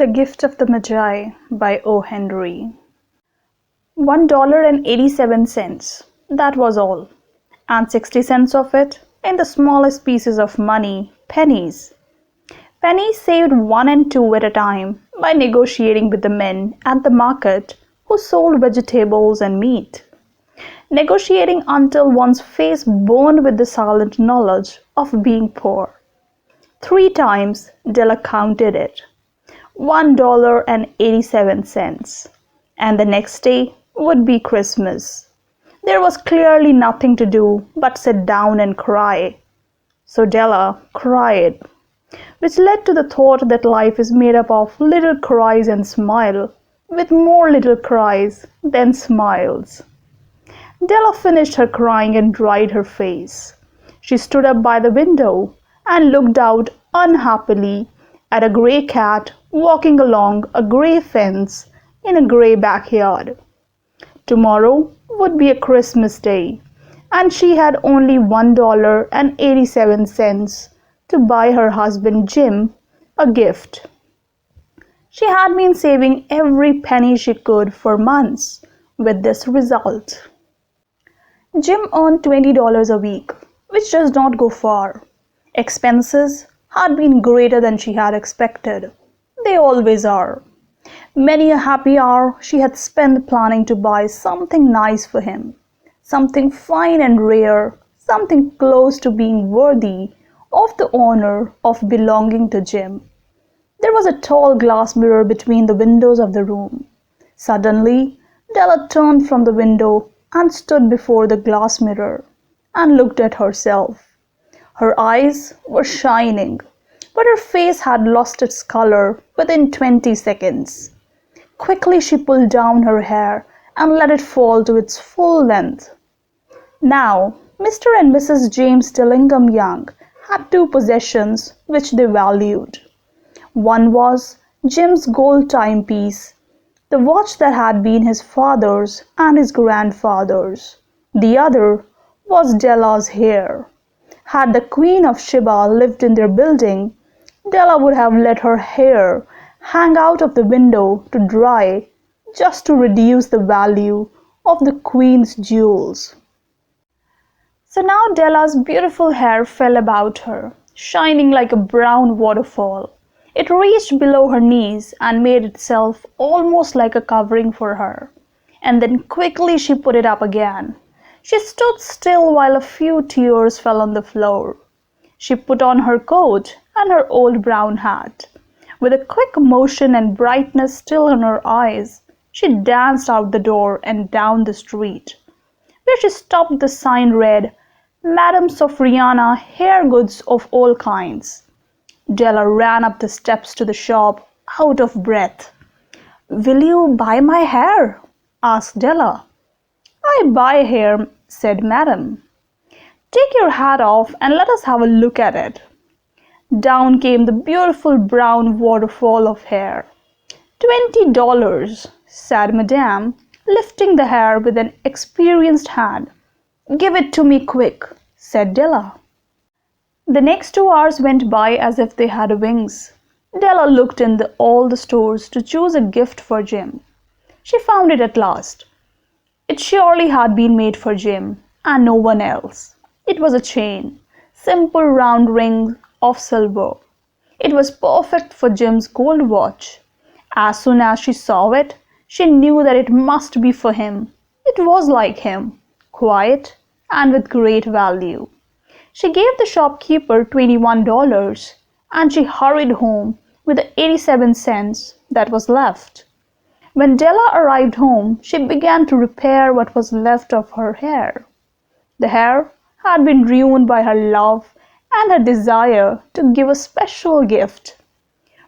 The Gift of the Magi by O.Henry. $1.87. That was all. And 60 cents of it in the smallest pieces of money, pennies. Pennies saved 1 and 2 at a time by negotiating with the men at the market who sold vegetables and meat. Negotiating until one's face burned with the silent knowledge of being poor. 3 times Della counted it. $1.87, and the next day would be Christmas. There was clearly nothing to do but sit down and cry. So Della cried, which led to the thought that life is made up of little cries and smile, with more little cries than smiles. Della finished her crying and dried her face. She stood up by the window and looked out unhappily at a grey cat walking along a grey fence in a grey backyard. Tomorrow would be a Christmas day, and she had only $1.87 to buy her husband Jim a gift. She had been saving every penny she could for months, with this result. Jim earned $20 a week, which does not go far. Expenses had been greater than she had expected. They always are. Many a happy hour she had spent planning to buy something nice for him, something fine and rare, something close to being worthy of the honor of belonging to Jim. There was a tall glass mirror between the windows of the room. Suddenly, Della turned from the window and stood before the glass mirror and looked at herself. Her eyes were shining, but her face had lost its color within 20 seconds. Quickly she pulled down her hair and let it fall to its full length. Now, Mr. and Mrs. James Dillingham Young had 2 possessions which they valued. One was Jim's gold timepiece, the watch that had been his father's and his grandfather's. The other was Della's hair. Had the Queen of Sheba lived in their building, Della would have let her hair hang out of the window to dry just to reduce the value of the Queen's jewels. So now Della's beautiful hair fell about her, shining like a brown waterfall. It reached below her knees and made itself almost like a covering for her. And then quickly she put it up again. She stood still while a few tears fell on the floor. She put on her coat and her old brown hat. With a quick motion and brightness still in her eyes, she danced out the door and down the street. Where she stopped, the sign read, "Madame Sofriana, hair goods of all kinds." Della ran up the steps to the shop, out of breath. "Will you buy my hair?" asked Della. "I buy hair," said Madame. "Take your hat off and let us have a look at it." Down came the beautiful brown waterfall of hair. $20, said Madame, lifting the hair with an experienced hand. "Give it to me quick," said Della. The next 2 hours went by as if they had wings. Della looked in all the stores to choose a gift for Jim. She found it at last. It surely had been made for Jim, and no one else. It was a chain, simple round ring of silver. It was perfect for Jim's gold watch. As soon as she saw it, she knew that it must be for him. It was like him, quiet and with great value. She gave the shopkeeper $21, and she hurried home with the 87 cents that was left. When Della arrived home, she began to repair what was left of her hair. The hair had been ruined by her love and her desire to give a special gift.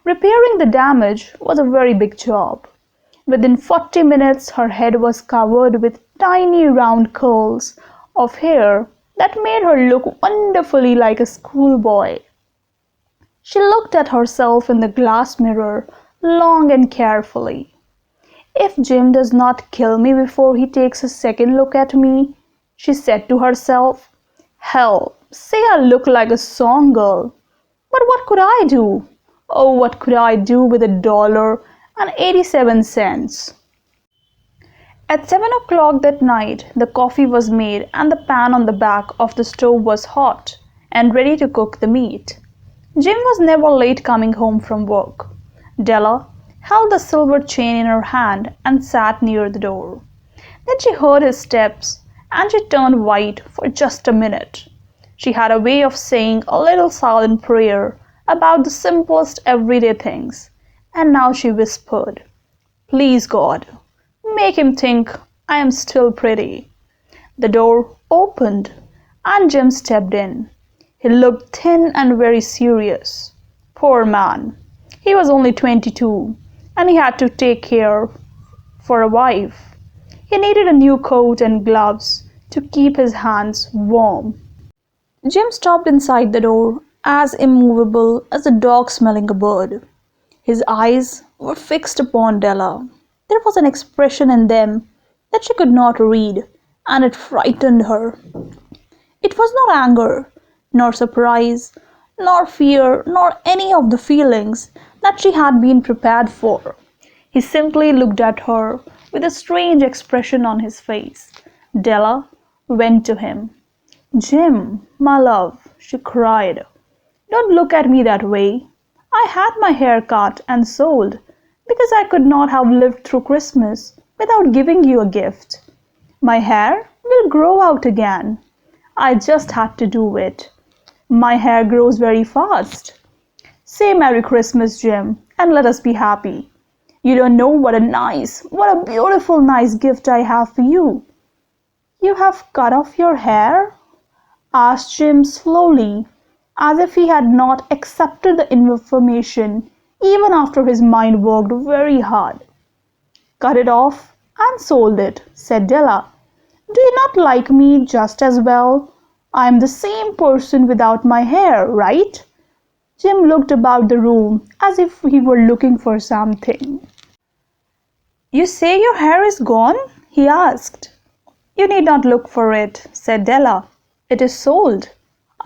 Repairing the damage was a very big job. Within 40 minutes, her head was covered with tiny round curls of hair that made her look wonderfully like a schoolboy. She looked at herself in the glass mirror long and carefully. "If Jim does not kill me before he takes a second look at me," she said to herself, "hell, say I look like a song girl. But what could I do? Oh, what could I do with $1.87? At 7 o'clock that night, the coffee was made and the pan on the back of the stove was hot and ready to cook the meat. Jim was never late coming home from work. Della held the silver chain in her hand and sat near the door. Then she heard his steps and she turned white for just a minute. She had a way of saying a little silent prayer about the simplest everyday things, and now she whispered, "Please God, make him think I am still pretty." The door opened and Jim stepped in. He looked thin and very serious. Poor man. He was only 22 and he had to take care for a wife. He needed a new coat and gloves to keep his hands warm. Jim stopped inside the door, as immovable as a dog smelling a bird. His eyes were fixed upon Della. There was an expression in them that she could not read, and it frightened her. It was not anger, nor surprise, nor fear, nor any of the feelings that she had been prepared for. He simply looked at her with a strange expression on his face. Della went to him. "Jim, my love," she cried, "don't look at me that way. I had my hair cut and sold because I could not have lived through Christmas without giving you a gift. My hair will grow out again. I just had to do it. My hair grows very fast. Say Merry Christmas, Jim, and let us be happy. You don't know what a beautiful nice gift I have for you." "You have cut off your hair?" asked Jim slowly, as if he had not accepted the information even after his mind worked very hard. "Cut it off and sold it," said Della. "Do you not like me just as well? I am the same person without my hair, right?" Jim looked about the room as if he were looking for something. "You say your hair is gone?" he asked. "You need not look for it," said Della. "It is sold.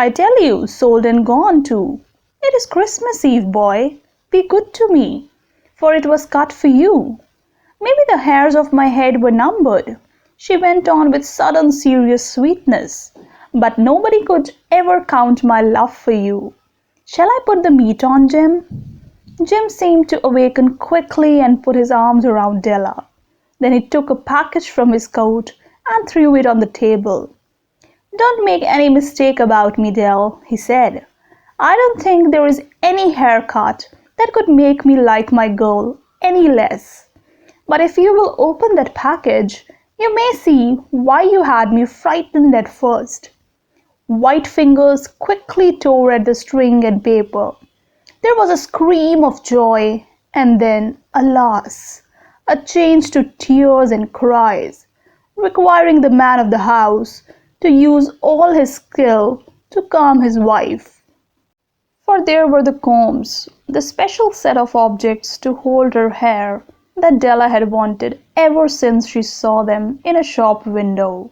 I tell you, sold and gone too. It is Christmas Eve, boy. Be good to me, for it was cut for you. Maybe the hairs of my head were numbered," she went on with sudden serious sweetness, "but nobody could ever count my love for you. Shall I put the meat on, Jim?" Jim seemed to awaken quickly and put his arms around Della. Then he took a package from his coat and threw it on the table. "Don't make any mistake about me, Dell," he said. "I don't think there is any haircut that could make me like my girl any less. But if you will open that package, you may see why you had me frightened at first." White fingers quickly tore at the string and paper. There was a scream of joy, and then, alas, a change to tears and cries, requiring the man of the house to use all his skill to calm his wife. For there were the combs, the special set of objects to hold her hair that Della had wanted ever since she saw them in a shop window.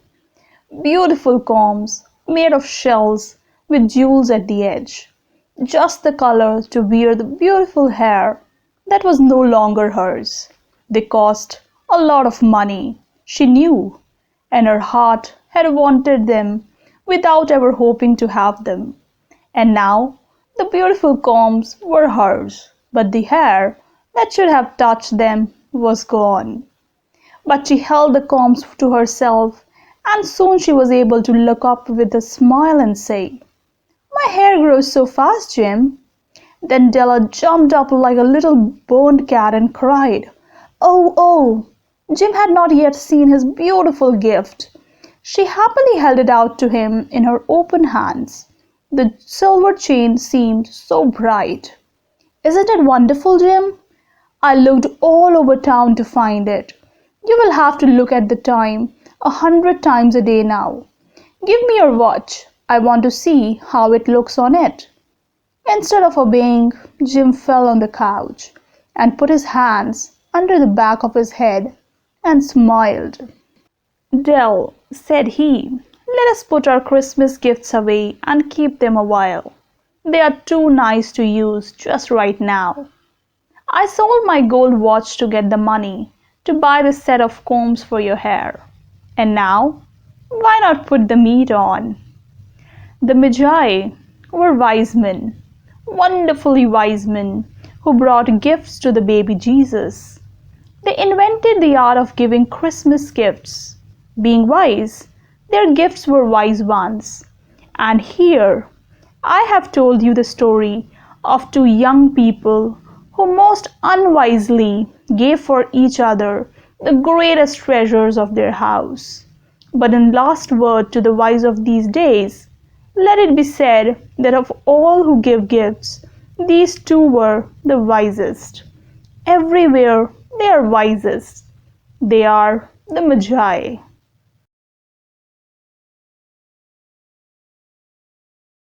Beautiful combs made of shells with jewels at the edge, just the color to wear the beautiful hair that was no longer hers. They cost a lot of money, she knew, and her heart had wanted them without ever hoping to have them. And now the beautiful combs were hers, but the hair that should have touched them was gone. But she held the combs to herself, and soon she was able to look up with a smile and say, "My hair grows so fast, Jim." Then Della jumped up like a little burned cat and cried, "Oh, oh!" Jim had not yet seen his beautiful gift. She happily held it out to him in her open hands. The silver chain seemed so bright. "Isn't it wonderful, Jim? I looked all over town to find it. You will have to look at the time 100 times a day now. Give me your watch. I want to see how it looks on it." Instead of obeying, Jim fell on the couch and put his hands under the back of his head and smiled. "Dell," said he, "let us put our Christmas gifts away and keep them a while. They are too nice to use just right now. I sold my gold watch to get the money to buy the set of combs for your hair. And now, why not put the meat on? The Magi were wise men, wonderfully wise men, who brought gifts to the baby Jesus. They invented the art of giving Christmas gifts. Being wise, their gifts were wise ones. And here, I have told you the story of two young people who most unwisely gave for each other the greatest treasures of their house. But in last word to the wise of these days, let it be said that of all who give gifts, these two were the wisest. Everywhere they are wisest. They are the Magi.